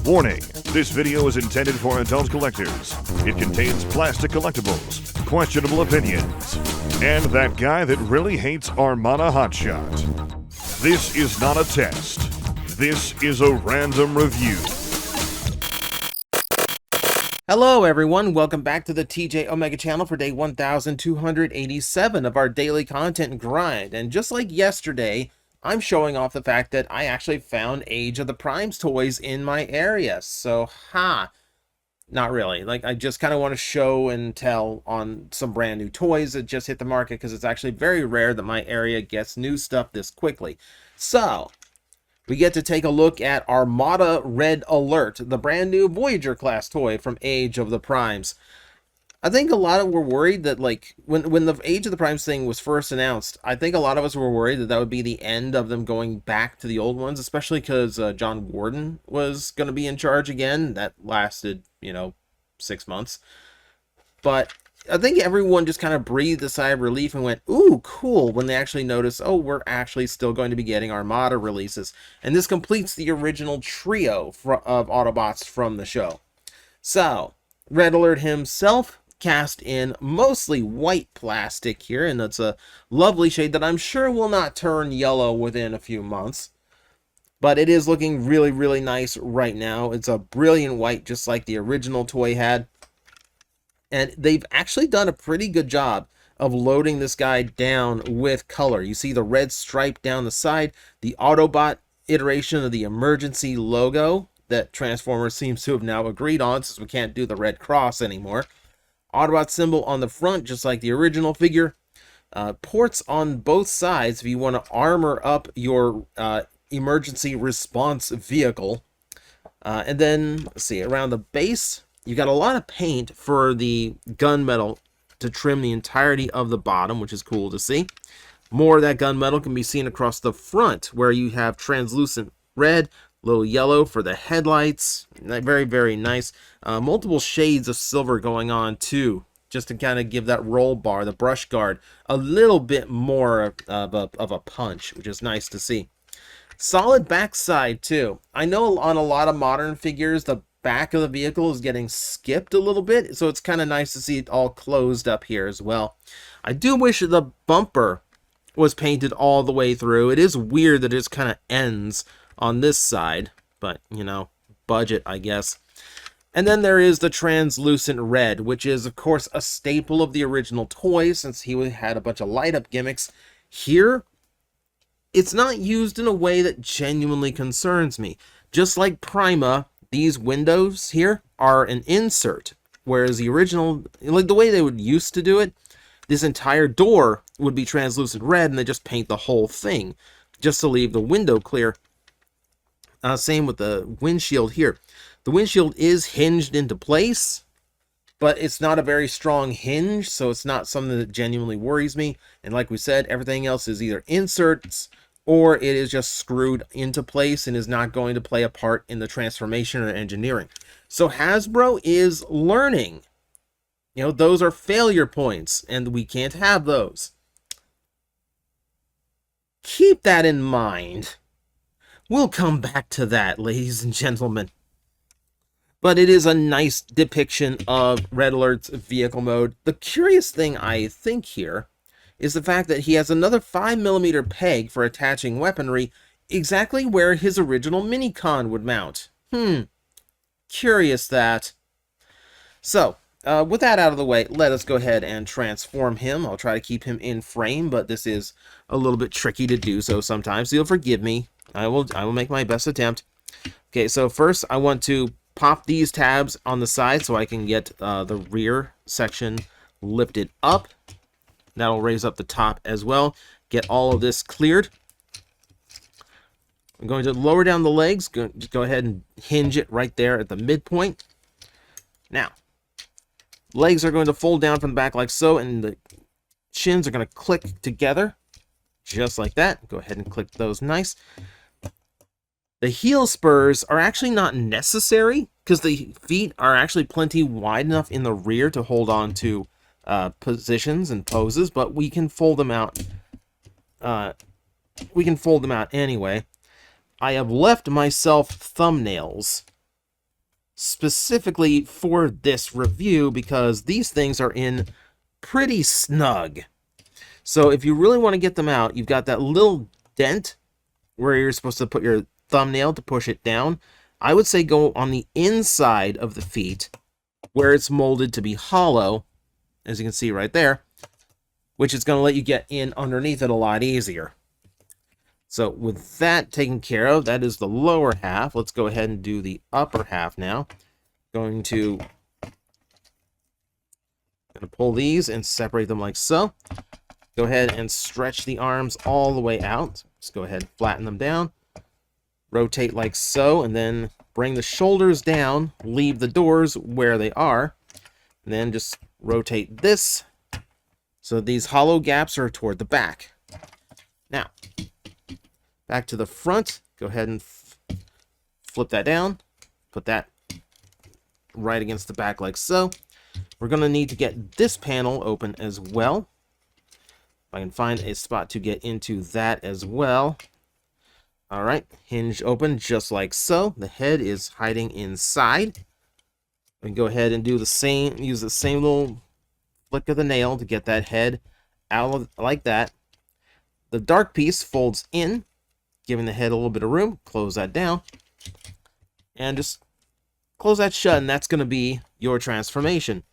Warning, this video is intended for adult collectors. It contains plastic collectibles, questionable opinions, and that guy that really hates Armada hotshot. This is not a test. This is a random review. Hello everyone, welcome back to the TJOmega channel for day 1287 of our daily content grind. And just like yesterday, I'm showing off the fact that I actually found Age of the Primes toys in my area. So, not really. Like, I just kind of want to show and tell on some brand new toys that just hit the market, because it's actually very rare that my area gets new stuff this quickly. So, we get to take a look at Armada Red Alert, the brand new Voyager class toy from Age of the Primes. I think a lot of were worried that, like, when the Age of the Primes thing was first announced, I think a lot of us were worried that that would be the end of them going back to the old ones, especially because John Warden was going to be in charge again. That lasted, 6 months. But I think everyone just kind of breathed a sigh of relief and went, ooh, cool, when they actually noticed, oh, we're actually still going to be getting Armada releases. And this completes the original trio of Autobots from the show. So, Red Alert himself, cast in mostly white plastic here, and it's a lovely shade that I'm sure will not turn yellow within a few months. But it is looking really, really nice right now. It's a brilliant white, just like the original toy had. And they've actually done a pretty good job of loading this guy down with color. You see the red stripe down the side, the Autobot iteration of the emergency logo that Transformers seems to have now agreed on, since we can't do the red cross anymore. Autobot symbol on the front, just like the original figure. Ports on both sides if you want to armor up your emergency response vehicle. And then, let's see, around the base, you got a lot of paint for the gunmetal to trim the entirety of the bottom, which is cool to see. More of that gunmetal can be seen across the front, where you have translucent red, little yellow for the headlights. Very, very nice. Multiple shades of silver going on too, just to kind of give that roll bar, the brush guard, a little bit more of a punch, which is nice to see. Solid backside too. I know on a lot of modern figures, the back of the vehicle is getting skipped a little bit, so it's kind of nice to see it all closed up here as well. I do wish the bumper was painted all the way through. It is weird that it just kind of ends on this side, but, budget, I guess. And then there is the translucent red, which is, of course, a staple of the original toy, since he had a bunch of light-up gimmicks. Here, it's not used in a way that genuinely concerns me. Just like Prima, these windows here are an insert, whereas the original, like the way they would used to do it, this entire door would be translucent red, and they just paint the whole thing, just to leave the window clear. Same with the windshield here. The windshield is hinged into place, but it's not a very strong hinge, so it's not something that genuinely worries me. And like we said, everything else is either inserts or it is just screwed into place and is not going to play a part in the transformation or engineering. So Hasbro is learning. Those are failure points, and we can't have those. Keep that in mind. We'll come back to that, ladies and gentlemen. But it is a nice depiction of Red Alert's vehicle mode. The curious thing, I think, here is the fact that he has another 5mm peg for attaching weaponry, exactly where his original Minicon would mount. Curious that. So, with that out of the way, let us go ahead and transform him. I'll try to keep him in frame, but this is a little bit tricky to do so sometimes, so you'll forgive me. I will make my best attempt. Okay, so first I want to pop these tabs on the side so I can get the rear section lifted up. That'll raise up the top as well. Get all of this cleared. I'm going to lower down the legs. Just go ahead and hinge it right there at the midpoint. Now, legs are going to fold down from the back like so, and the shins are going to click together just like that. Go ahead and click those nice. The heel spurs are actually not necessary, because the feet are actually plenty wide enough in the rear to hold on to positions and poses, but we can fold them out. Anyway. I have left myself thumbnails specifically for this review because these things are in pretty snug. So if you really want to get them out, you've got that little dent where you're supposed to put your thumbnail to push it down. I would say go on the inside of the feet where it's molded to be hollow, as you can see right there, which is going to let you get in underneath it a lot easier. So with that taken care of, that is the lower half. Let's go ahead and do the upper half now. Going to pull these and separate them like so. Go ahead and stretch the arms all the way out. Just go ahead and flatten them down. Rotate like so, and then bring the shoulders down. Leave the doors where they are. And then just rotate this so these hollow gaps are toward the back. Now, back to the front. Go ahead and flip that down. Put that right against the back like so. We're going to need to get this panel open as well. If I can find a spot to get into that as well. All right, hinge open just like so. The head is hiding inside. We can go ahead and do the same, use the same little flick of the nail to get that head out of, like that. The dark piece folds in, giving the head a little bit of room. Close that down. And just close that shut, and that's going to be your transformation.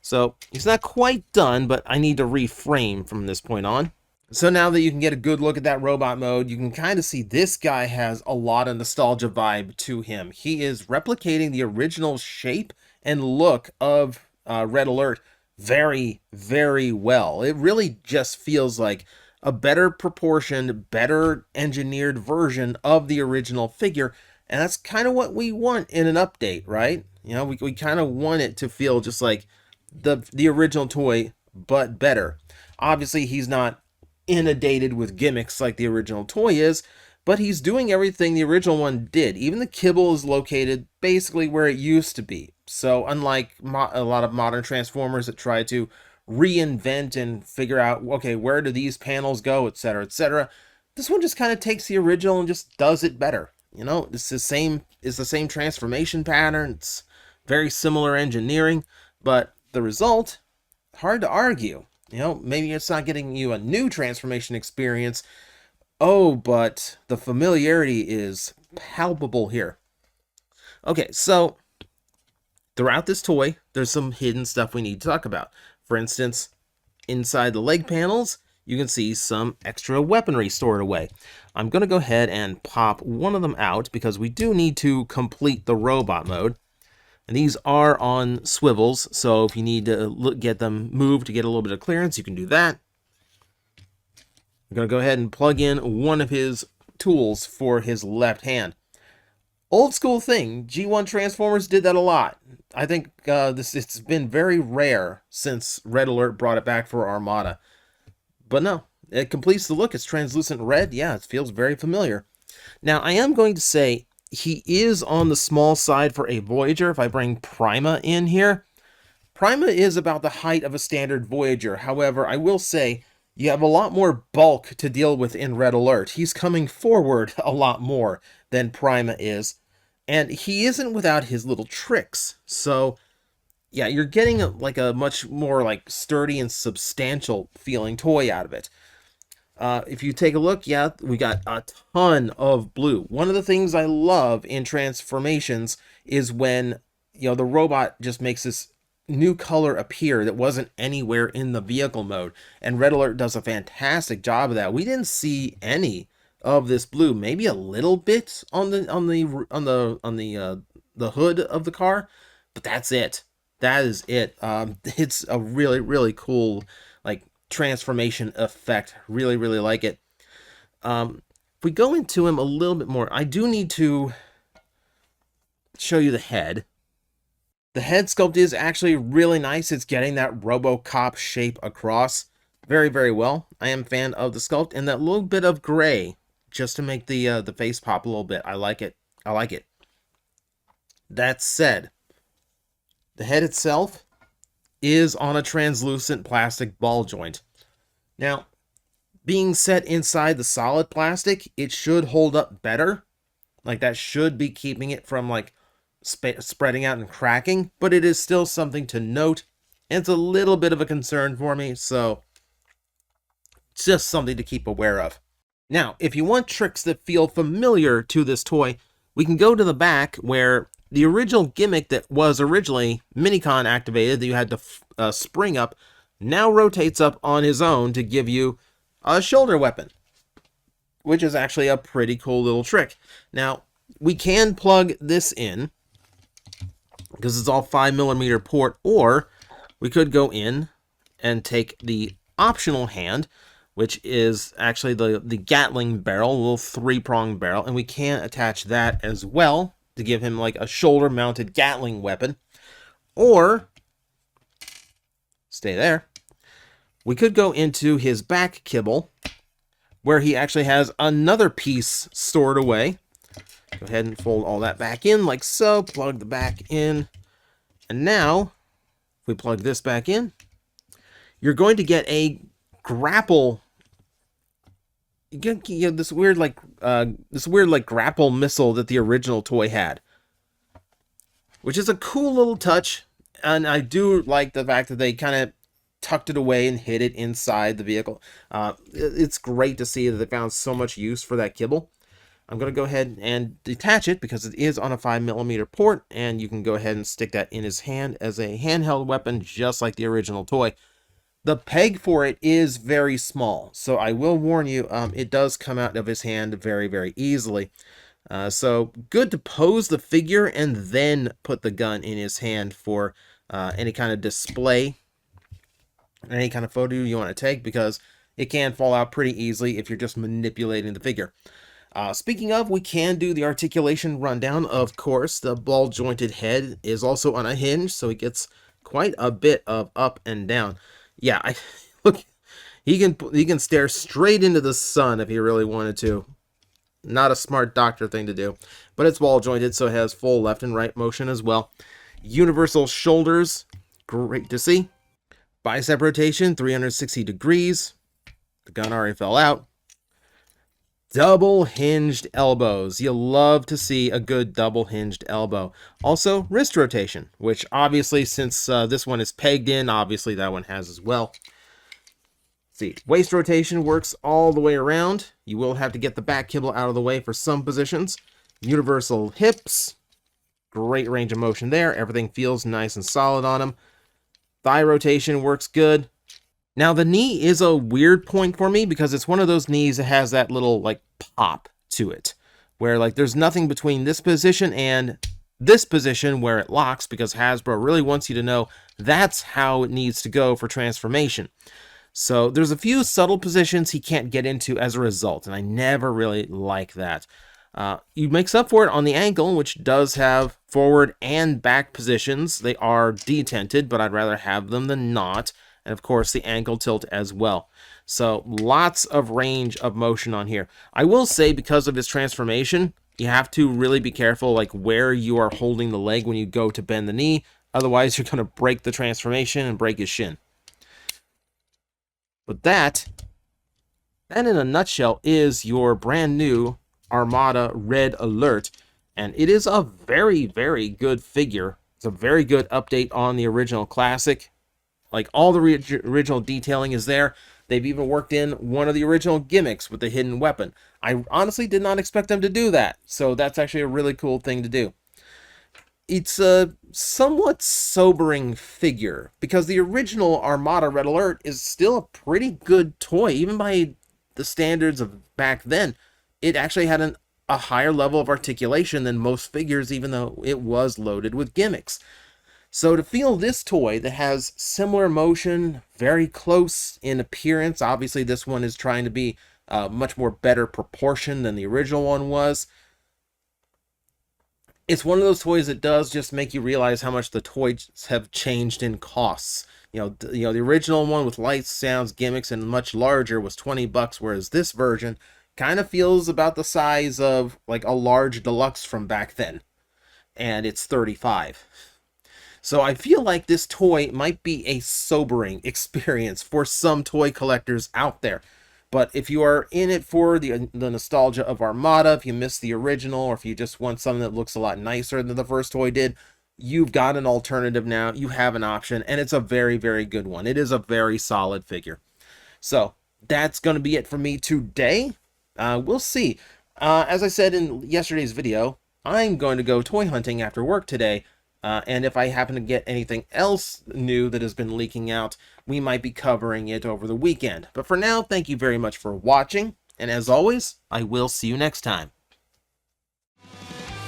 So it's not quite done, but I need to reframe from this point on. So now that you can get a good look at that robot mode, you can kind of see this guy has a lot of nostalgia vibe to him. He is replicating the original shape and look of Red Alert very, very well. It really just feels like a better proportioned, better engineered version of the original figure. And that's kind of what we want in an update, right? You know, we kind of want it to feel just like the original toy, but better. Obviously, he's not inundated with gimmicks like the original toy is, but he's doing everything the original one did. Even the kibble is located basically where it used to be. So unlike a lot of modern Transformers that try to reinvent and figure out, okay, where do these panels go, etc., etc., this one just kind of takes the original and just does it better. You know, it's the same transformation pattern. It's very similar engineering, but the result, hard to argue. You know, maybe it's not getting you a new transformation experience. Oh, but the familiarity is palpable here. Okay, so throughout this toy, there's some hidden stuff we need to talk about. For instance, inside the leg panels, you can see some extra weaponry stored away. I'm going to go ahead and pop one of them out because we do need to complete the robot mode. And these are on swivels, so if you need to get them moved to get a little bit of clearance, you can do that. I'm going to go ahead and plug in one of his tools for his left hand. Old school thing, G1 Transformers did that a lot. I think it's been very rare since Red Alert brought it back for Armada. But no, it completes the look. It's translucent red. Yeah, it feels very familiar. Now, I am going to say he is on the small side for a Voyager. If I bring Prima in here, Prima is about the height of a standard Voyager. However, I will say you have a lot more bulk to deal with in Red Alert. He's coming forward a lot more than Prima is. And he isn't without his little tricks. So, yeah, you're getting like a much more like sturdy and substantial feeling toy out of it. If you take a look, yeah, we got a ton of blue. One of the things I love in transformations is when, you know, the robot just makes this new color appear that wasn't anywhere in the vehicle mode. And Red Alert does a fantastic job of that. We didn't see any of this blue, maybe a little bit on the hood of the car, but that's it. That is it. It's a really, really cool like transformation effect. Really, really like it. If we go into him a little bit more, I do need to show you the head. The head sculpt is actually really nice. It's getting that RoboCop shape across very, very well. I am a fan of the sculpt and that little bit of gray just to make the face pop a little bit. I like it. I like it. That said, the head itself is on a translucent plastic ball joint. Now, being set inside the solid plastic, it should hold up better. Like that should be keeping it from like spreading out and cracking, but it is still something to note. And it's a little bit of a concern for me, so it's just something to keep aware of. Now, if you want tricks that feel familiar to this toy, we can go to the back where the original gimmick that was originally Minicon activated that you had to spring up now rotates up on his own to give you a shoulder weapon, which is actually a pretty cool little trick. Now, we can plug this in because it's all 5mm port, or we could go in and take the optional hand, which is actually the Gatling barrel, a little 3-prong barrel, and we can attach that as well to give him like a shoulder-mounted Gatling weapon. Or, stay there, we could go into his back kibble, where he actually has another piece stored away. Go ahead and fold all that back in like so, plug the back in, and now, if we plug this back in, you're going to get a grapple. You get this weird like grapple missile that the original toy had, which is a cool little touch, and I do like the fact that they kind of tucked it away and hid it inside the vehicle. It's great to see that they found so much use for that kibble. I'm going to go ahead and detach it because it is on a 5mm port, and you can go ahead and stick that in his hand as a handheld weapon, just like the original toy. The peg for it is very small, so I will warn you, it does come out of his hand very, very easily. So good to pose the figure and then put the gun in his hand for any kind of display, any kind of photo you want to take, because it can fall out pretty easily if you're just manipulating the figure. Speaking of, we can do the articulation rundown. Of course, the ball-jointed head is also on a hinge, so it gets quite a bit of up and down. Yeah, look, he can stare straight into the sun if he really wanted to. Not a smart doctor thing to do, but it's ball-jointed, so it has full left and right motion as well. Universal shoulders, great to see. Bicep rotation, 360 degrees. The gun already fell out. Double hinged elbows. You love to see a good double hinged elbow. Also, wrist rotation, which obviously, since this one is pegged in, obviously that one has as well. Let's see, waist rotation works all the way around. You will have to get the back kibble out of the way for some positions. Universal hips. Great range of motion there. Everything feels nice and solid on them. Thigh rotation works good. Now, the knee is a weird point for me because it's one of those knees that has that little, like, pop to it, where, like, there's nothing between this position and this position where it locks, because Hasbro really wants you to know that's how it needs to go for transformation. So there's a few subtle positions he can't get into as a result, and I never really like that. You makes up for it on the ankle, which does have forward and back positions. They are detented, but I'd rather have them than not. And of course the ankle tilt as well. So lots of range of motion on here. I will say, because of his transformation, you have to really be careful like where you are holding the leg when you go to bend the knee. Otherwise you're going to break the transformation and break his shin. But that in a nutshell is your brand new Armada Red Alert. And it is a very, very good figure. It's a very good update on the original classic. Like, all the original detailing is there. They've even worked in one of the original gimmicks with the hidden weapon. I honestly did not expect them to do that, so that's actually a really cool thing to do. It's a somewhat sobering figure, because the original Armada Red Alert is still a pretty good toy, even by the standards of back then. It actually had a higher level of articulation than most figures, even though it was loaded with gimmicks. So to feel this toy that has similar motion, very close in appearance, obviously this one is trying to be much more better proportion than the original one was. It's one of those toys that does just make you realize how much the toys have changed in costs. The original one with lights, sounds, gimmicks, and much larger was $20, whereas this version kind of feels about the size of like a large deluxe from back then, and it's $35. So I feel like this toy might be a sobering experience for some toy collectors out there. But if you are in it for the nostalgia of Armada, if you miss the original, or if you just want something that looks a lot nicer than the first toy did, you've got an alternative now. You have an option, and it's a very, very good one. It is a very solid figure. So that's going to be it for me today. We'll see. As I said in yesterday's video, I'm going to go toy hunting after work today. And if I happen to get anything else new that has been leaking out, we might be covering it over the weekend. But for now, thank you very much for watching. And as always, I will see you next time.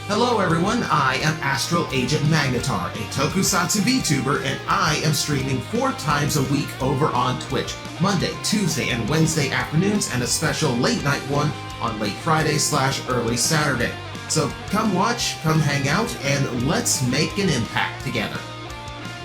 Hello everyone, I am Astral Agent Magnetar, a Tokusatsu VTuber, and I am streaming 4 times a week over on Twitch, Monday, Tuesday, and Wednesday afternoons, and a special late night one on late Friday/early Saturday. So come watch, come hang out, and let's make an impact together.